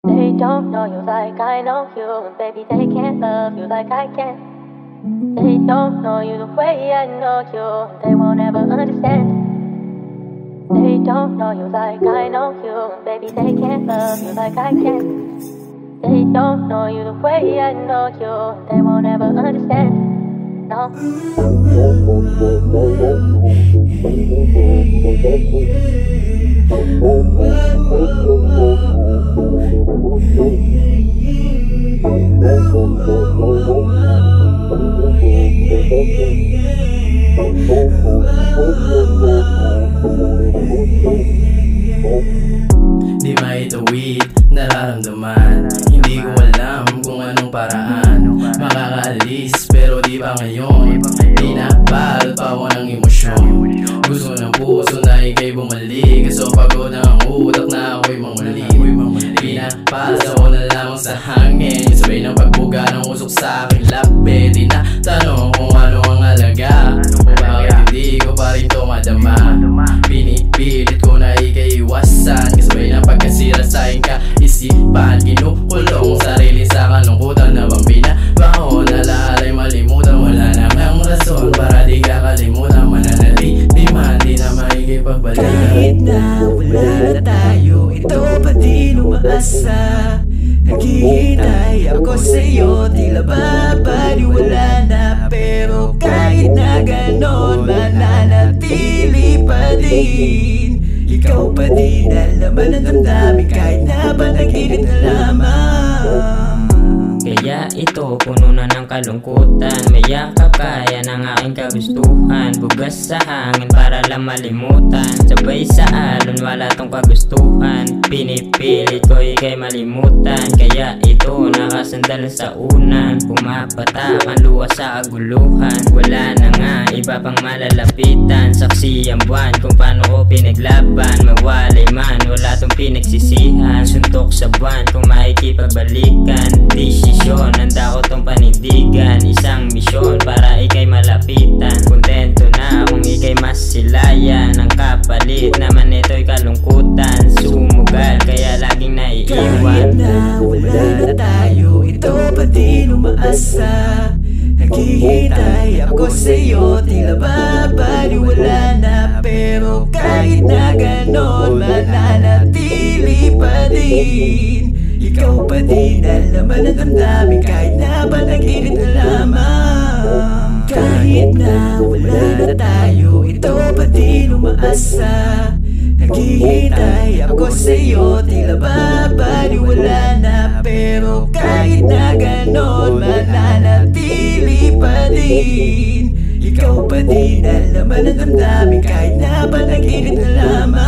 They don't know you like I know you, and baby they can't love you like I can. They don't know you the way I know you, and they won't ever understand. They don't know you like I know you, and baby they can't love you like I can. They don't know you the way I know you, and they won't ever understand. No. Di maitawid, nararamdaman. Hindi ko alam kung anong paraan makakaalis, pero di ba ngayon pinapal pa ako ng emosyon. Gusto ng puso na ika'y bumalik, kaso pagod na ang utak na ako'y mangulit. Pinapasa ko na lamang sa hangin, sabay ng pagbuga ng usok sa aking labi. Tinatanong kung ano ang alaga, o bakit hindi ko pa rin to madama. Pinipilit ko na ika'y iwasan, kasabay ng pagkasira sa aking kaisipan. Kinukulong sarili sa kalungkutan na bang binabaho, nalaalay malimutan. Wala namang rason para di ka kalimutan. Mananali, di man, di na makikipagbalikan. Kahit na wala na tayo, ito pa din umaasa. Naghihintay ako sa'yo, tila ba paniwala na. Pero kahit na ganon, mananatili pa din. Ikaw pa din ang laman ng damdamin, kahit na panaginip na lamang. Kaya ito puno na ng kalungkutan, may yakap kaya ng aking kagustuhan. Bugas sa hangin para lang malimutan, sabay sa alon wala tong kagustuhan. Pinipilit ko ika'y malimutan, kaya ito nakasandal sa unan. Pumapatak ang luha sa aguluhan, wala na nga iba pang malalapitan. Saksi ang buwan kung paano ko pinaglaban, mawalay man wala tong pinagsisihan. Suntok sa buwan kung makikipagbalikan, desisyon handa ko tong panindigan. Isang misyon para ika'y malapitan, kontento na kung ika'y masilayan. Ang kapalit naman ito'y kalungkutan, sumugal kaya laging naiiwan. Kahit na wala na tayo, ito pa din umaasa. Naghihintay ako sa'yo, tila ba paniwala na. Pero kahit na ganon, mananatili pa din. Ikaw pa din ang laman ng damdamin, kahit na panaginip na lamang. Kahit na wala na tayo, ito pa din umaasa. Naghihintay ako sa'yo, tila ba paniwala na. Pero kahit na ganon, mananatili pa din. Ikaw pa din ang laman ng damdamin, kahit na panaginip na lamang.